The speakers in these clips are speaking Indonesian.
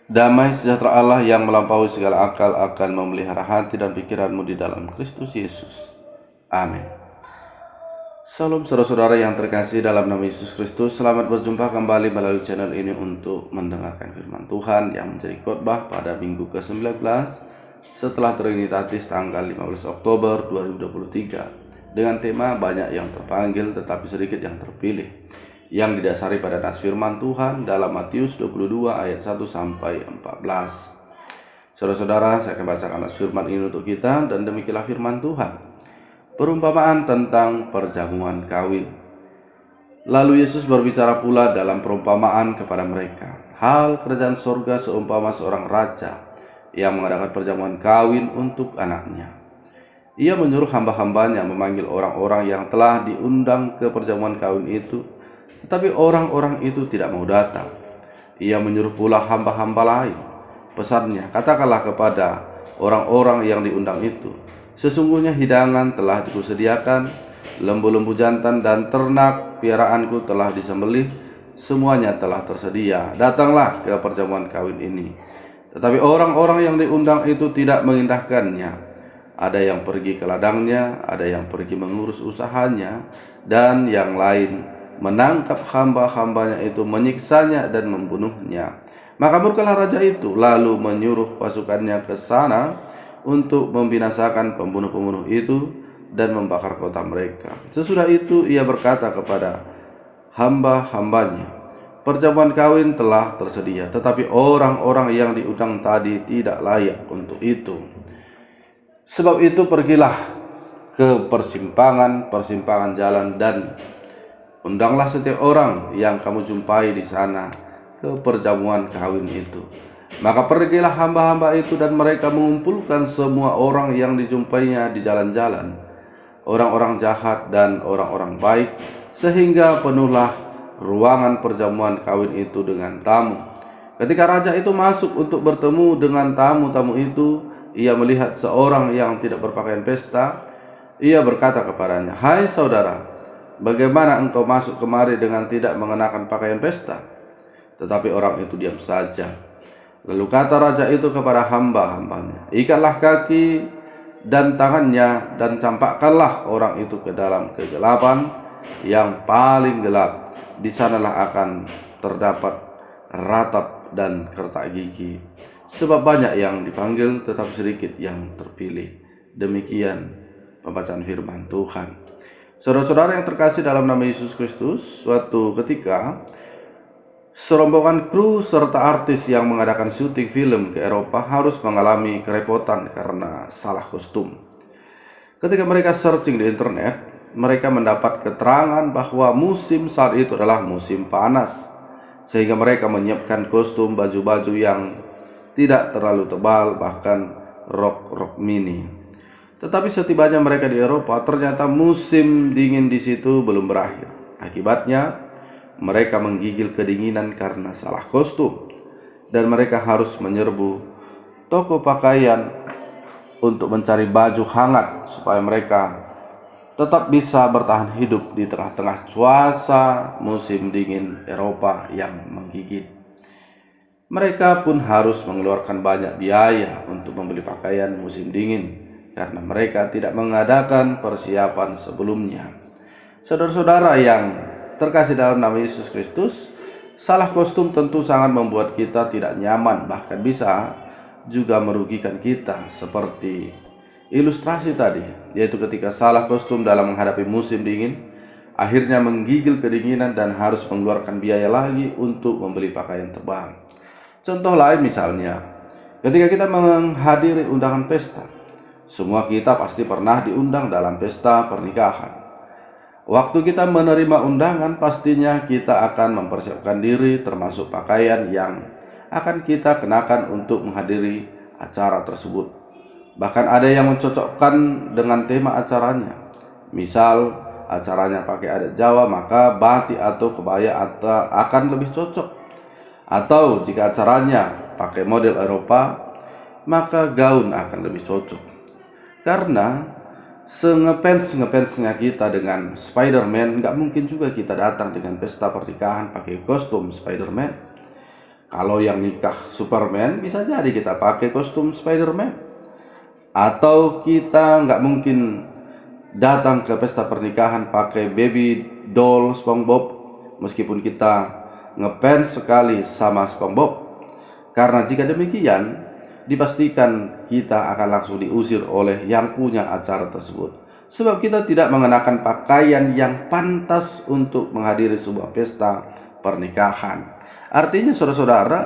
Damai sejahtera Allah yang melampaui segala akal akan memelihara hati dan pikiranmu di dalam Kristus Yesus. Amin. Salam saudara-saudara yang terkasih dalam nama Yesus Kristus. Selamat berjumpa kembali melalui channel ini untuk mendengarkan firman Tuhan yang menjadi khotbah pada minggu ke-19 setelah Trinitatis tanggal 15 Oktober 2023 dengan tema banyak yang terpanggil tetapi sedikit yang terpilih, yang didasari pada nas firman Tuhan dalam Matius 22 ayat 1 sampai 14. Saudara-saudara, saya akan bacakan nas firman ini untuk kita, dan demikianlah firman Tuhan. Perumpamaan tentang perjamuan kawin. Lalu Yesus berbicara pula dalam perumpamaan kepada mereka. Hal kerajaan sorga seumpama seorang raja yang mengadakan perjamuan kawin untuk anaknya. Ia menyuruh hamba-hambanya memanggil orang-orang yang telah diundang ke perjamuan kawin itu, tetapi orang-orang itu tidak mau datang. Ia menyuruh pula hamba-hamba lain. Pesannya, katakanlah kepada orang-orang yang diundang itu, sesungguhnya hidangan telah dikusediakan, lembu-lembu jantan dan ternak piaraanku telah disembelih, semuanya telah tersedia. Datanglah ke perjamuan kawin ini. Tetapi orang-orang yang diundang itu tidak mengindahkannya. Ada yang pergi ke ladangnya, ada yang pergi mengurus usahanya, dan yang lain menangkap hamba-hambanya itu, menyiksanya dan membunuhnya. Maka murkalah raja itu, lalu menyuruh pasukannya ke sana untuk membinasakan pembunuh-pembunuh itu dan membakar kota mereka. Sesudah itu ia berkata kepada hamba-hambanya, perjamuan kawin telah tersedia, tetapi orang-orang yang diundang tadi tidak layak untuk itu. Sebab itu pergilah ke persimpangan jalan dan undanglah setiap orang yang kamu jumpai di sana ke perjamuan kawin itu. Maka pergilah hamba-hamba itu dan mereka mengumpulkan semua orang yang dijumpainya di jalan-jalan, orang-orang jahat dan orang-orang baik, sehingga penuhlah ruangan perjamuan kawin itu dengan tamu. Ketika raja itu masuk untuk bertemu dengan tamu-tamu itu, ia melihat seorang yang tidak berpakaian pesta. Ia berkata kepadanya, "Hai saudara, bagaimana engkau masuk kemari dengan tidak mengenakan pakaian pesta?" Tetapi orang itu diam saja. Lalu kata raja itu kepada hamba-hambanya, "Ikatlah kaki dan tangannya dan campakkanlah orang itu ke dalam kegelapan yang paling gelap. Di sanalah akan terdapat ratap dan kertak gigi. Sebab banyak yang dipanggil tetapi sedikit yang terpilih." Demikian pembacaan firman Tuhan. Saudara-saudara yang terkasih dalam nama Yesus Kristus, suatu ketika serombongan kru serta artis yang mengadakan syuting film ke Eropa harus mengalami kerepotan karena salah kostum. Ketika mereka searching di internet, mereka mendapat keterangan bahwa musim saat itu adalah musim panas, sehingga mereka menyiapkan kostum baju-baju yang tidak terlalu tebal, bahkan rok-rok mini. Tetapi setibanya mereka di Eropa, ternyata musim dingin di situ belum berakhir. Akibatnya, mereka menggigil kedinginan karena salah kostum, dan mereka harus menyerbu toko pakaian untuk mencari baju hangat supaya mereka tetap bisa bertahan hidup di tengah-tengah cuaca musim dingin Eropa yang menggigit. Mereka pun harus mengeluarkan banyak biaya untuk membeli pakaian musim dingin karena mereka tidak mengadakan persiapan sebelumnya. Saudara-saudara yang terkasih dalam nama Yesus Kristus, salah kostum tentu sangat membuat kita tidak nyaman, bahkan bisa juga merugikan kita, seperti ilustrasi tadi, yaitu ketika salah kostum dalam menghadapi musim dingin, akhirnya menggigil kedinginan dan harus mengeluarkan biaya lagi untuk membeli pakaian tebal. Contoh lain misalnya, ketika kita menghadiri undangan pesta, semua kita pasti pernah diundang dalam pesta pernikahan. Waktu kita menerima undangan, pastinya kita akan mempersiapkan diri termasuk pakaian yang akan kita kenakan untuk menghadiri acara tersebut. Bahkan ada yang mencocokkan dengan tema acaranya. Misal acaranya pakai adat Jawa, maka batik atau kebaya akan lebih cocok. Atau jika acaranya pakai model Eropa, maka gaun akan lebih cocok. Karena sengepens-ngepentsnya kita dengan Spider-Man, nggak mungkin juga kita datang dengan pesta pernikahan pakai kostum Spider-Man. Kalau yang nikah Superman, bisa jadi kita pakai kostum Spiderman. Atau kita nggak mungkin datang ke pesta pernikahan pakai baby doll SpongeBob, meskipun kita ngefans sekali sama SpongeBob. Karena jika demikian, dipastikan kita akan langsung diusir oleh yang punya acara tersebut. Sebab kita tidak mengenakan pakaian yang pantas untuk menghadiri sebuah pesta pernikahan. Artinya saudara-saudara,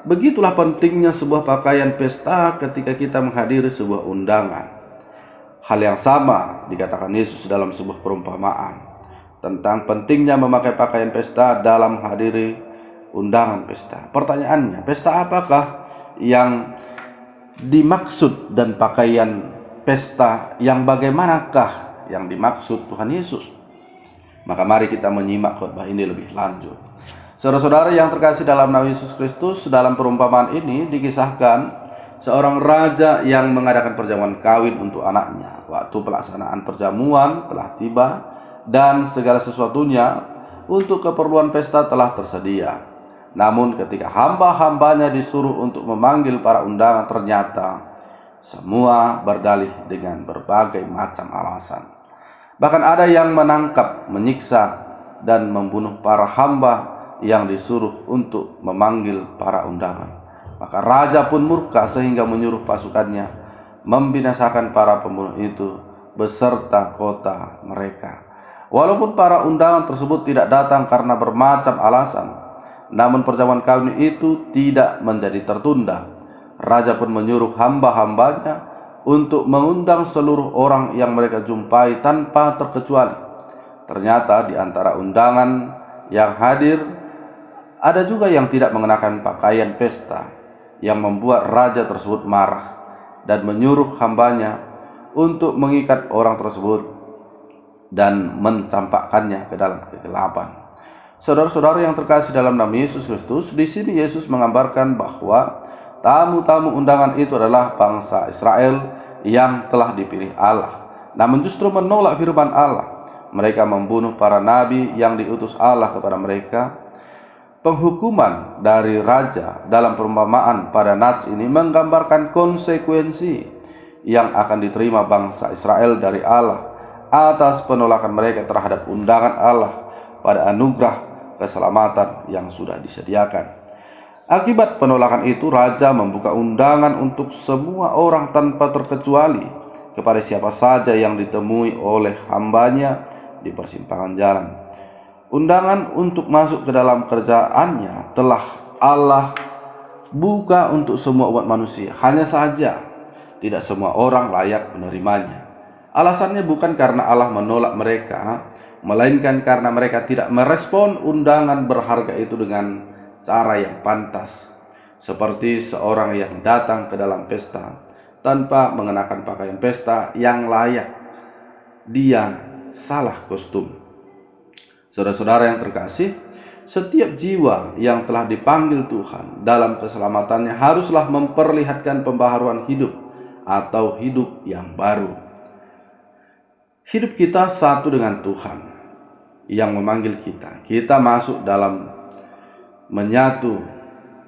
begitulah pentingnya sebuah pakaian pesta ketika kita menghadiri sebuah undangan. Hal yang sama dikatakan Yesus dalam sebuah perumpamaan tentang pentingnya memakai pakaian pesta dalam menghadiri undangan pesta. Pertanyaannya, pesta apakah yang dimaksud dan pakaian pesta yang bagaimanakah yang dimaksud Tuhan Yesus? Maka mari kita menyimak khotbah ini lebih lanjut. Saudara-saudara yang terkasih dalam nama Yesus Kristus, dalam perumpamaan ini dikisahkan seorang raja yang mengadakan perjamuan kawin untuk anaknya. Waktu pelaksanaan perjamuan telah tiba dan segala sesuatunya untuk keperluan pesta telah tersedia. Namun ketika hamba-hambanya disuruh untuk memanggil para undangan, ternyata semua berdalih dengan berbagai macam alasan. Bahkan ada yang menangkap, menyiksa, dan membunuh para hamba yang disuruh untuk memanggil para undangan. Maka raja pun murka sehingga menyuruh pasukannya membinasakan para pembunuh itu beserta kota mereka. Walaupun para undangan tersebut tidak datang karena bermacam alasan, namun perjamuan kawin itu tidak menjadi tertunda. Raja pun menyuruh hamba-hambanya untuk mengundang seluruh orang yang mereka jumpai tanpa terkecuali. Ternyata di antara undangan yang hadir ada juga yang tidak mengenakan pakaian pesta, yang membuat raja tersebut marah dan menyuruh hambanya untuk mengikat orang tersebut dan mencampakkannya ke dalam kegelapan. Saudara-saudara yang terkasih dalam nama Yesus Kristus, di sini Yesus menggambarkan bahwa tamu-tamu undangan itu adalah bangsa Israel yang telah dipilih Allah, namun justru menolak firman Allah. Mereka membunuh para nabi yang diutus Allah kepada mereka. Penghukuman dari raja dalam perumpamaan pada nats ini menggambarkan konsekuensi yang akan diterima bangsa Israel dari Allah atas penolakan mereka terhadap undangan Allah pada anugerah keselamatan yang sudah disediakan. Akibat penolakan itu, raja membuka undangan untuk semua orang tanpa terkecuali kepada siapa saja yang ditemui oleh hambanya di persimpangan jalan. Undangan untuk masuk ke dalam kerjaannya telah Allah buka untuk semua umat manusia. Hanya saja tidak semua orang layak menerimanya. Alasannya bukan karena Allah menolak mereka, melainkan karena mereka tidak merespon undangan berharga itu dengan cara yang pantas. Seperti seorang yang datang ke dalam pesta tanpa mengenakan pakaian pesta yang layak. Dia salah kostum. Saudara-saudara yang terkasih, setiap jiwa yang telah dipanggil Tuhan dalam keselamatannya haruslah memperlihatkan pembaharuan hidup atau hidup yang baru. Hidup kita satu dengan Tuhan yang memanggil kita. Kita masuk dalam menyatu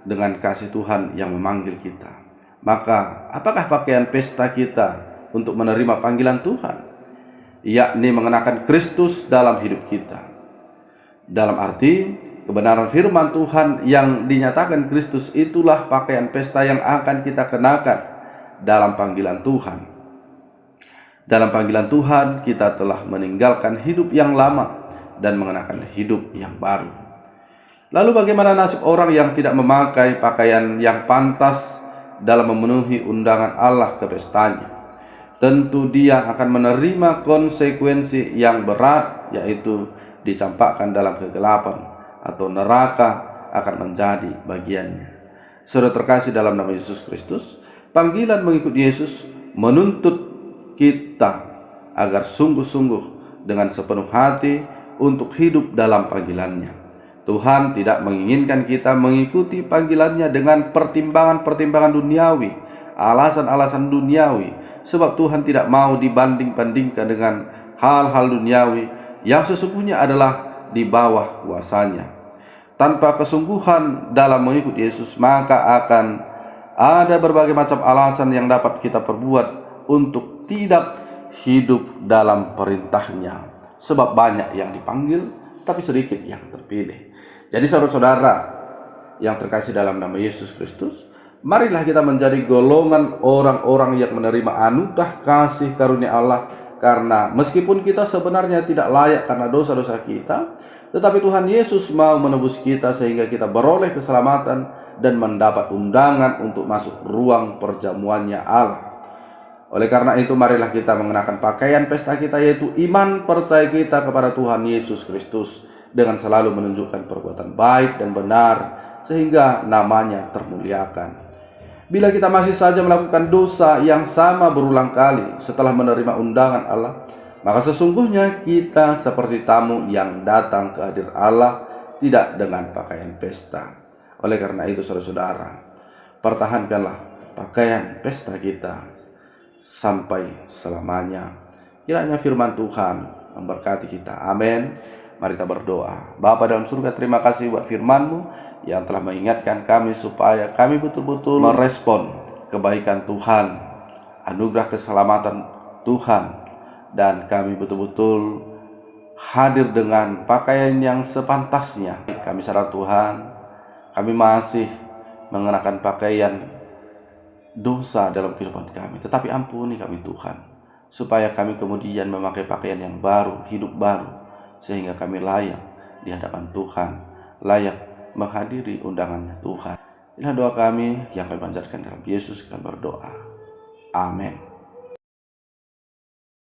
dengan kasih Tuhan yang memanggil kita. Maka apakah pakaian pesta kita untuk menerima panggilan Tuhan? Yakni mengenakan Kristus dalam hidup kita. Dalam arti kebenaran firman Tuhan yang dinyatakan Kristus itulah pakaian pesta yang akan kita kenakan dalam panggilan Tuhan. Dalam panggilan Tuhan kita telah meninggalkan hidup yang lama dan mengenakan hidup yang baru. Lalu bagaimana nasib orang yang tidak memakai pakaian yang pantas dalam memenuhi undangan Allah ke pestanya? Tentu dia akan menerima konsekuensi yang berat, yaitu dicampakkan dalam kegelapan atau neraka akan menjadi bagiannya. Saudara terkasih dalam nama Yesus Kristus, panggilan mengikut Yesus menuntut kita agar sungguh-sungguh dengan sepenuh hati untuk hidup dalam panggilannya. Tuhan tidak menginginkan kita mengikuti panggilannya dengan pertimbangan-pertimbangan duniawi, alasan-alasan duniawi, sebab Tuhan tidak mau dibanding-bandingkan dengan hal-hal duniawi yang sesungguhnya adalah di bawah kuasanya. tanpa kesungguhan dalam mengikut Yesus, maka akan ada berbagai macam alasan yang dapat kita perbuat untuk tidak hidup dalam perintahnya. Sebab banyak yang dipanggil, tapi sedikit yang terpilih. Jadi saudara-saudara yang terkasih dalam nama Yesus Kristus, marilah kita menjadi golongan orang-orang yang menerima anugerah kasih karunia Allah. Karena meskipun kita sebenarnya tidak layak karena dosa-dosa kita, tetapi Tuhan Yesus mau menebus kita sehingga kita beroleh keselamatan dan mendapat undangan untuk masuk ruang perjamuannya Allah. Oleh karena itu, marilah kita mengenakan pakaian pesta kita, yaitu iman percaya kita kepada Tuhan Yesus Kristus, dengan selalu menunjukkan perbuatan baik dan benar sehingga namanya termuliakan. Bila kita masih saja melakukan dosa yang sama berulang kali setelah menerima undangan Allah, maka sesungguhnya kita seperti tamu yang datang ke hadirat Allah, tidak dengan pakaian pesta. Oleh karena itu saudara-saudara, pertahankanlah pakaian pesta kita sampai selamanya. Kiranya firman Tuhan memberkati kita. Amin. Mari kita berdoa. Bapa dalam surga, terima kasih buat firman-Mu yang telah mengingatkan kami supaya kami betul-betul merespon kebaikan Tuhan, anugerah keselamatan Tuhan, dan kami betul-betul hadir dengan pakaian yang sepantasnya. Kami sadar Tuhan, kami masih mengenakan pakaian dosa dalam kehidupan kami, tetapi ampuni kami Tuhan, supaya kami kemudian memakai pakaian yang baru, hidup baru, sehingga kami layak di hadapan Tuhan, layak menghadiri undangannya Tuhan. Inilah doa kami yang kami panjatkan dalam Yesus, kami berdoa. Amin.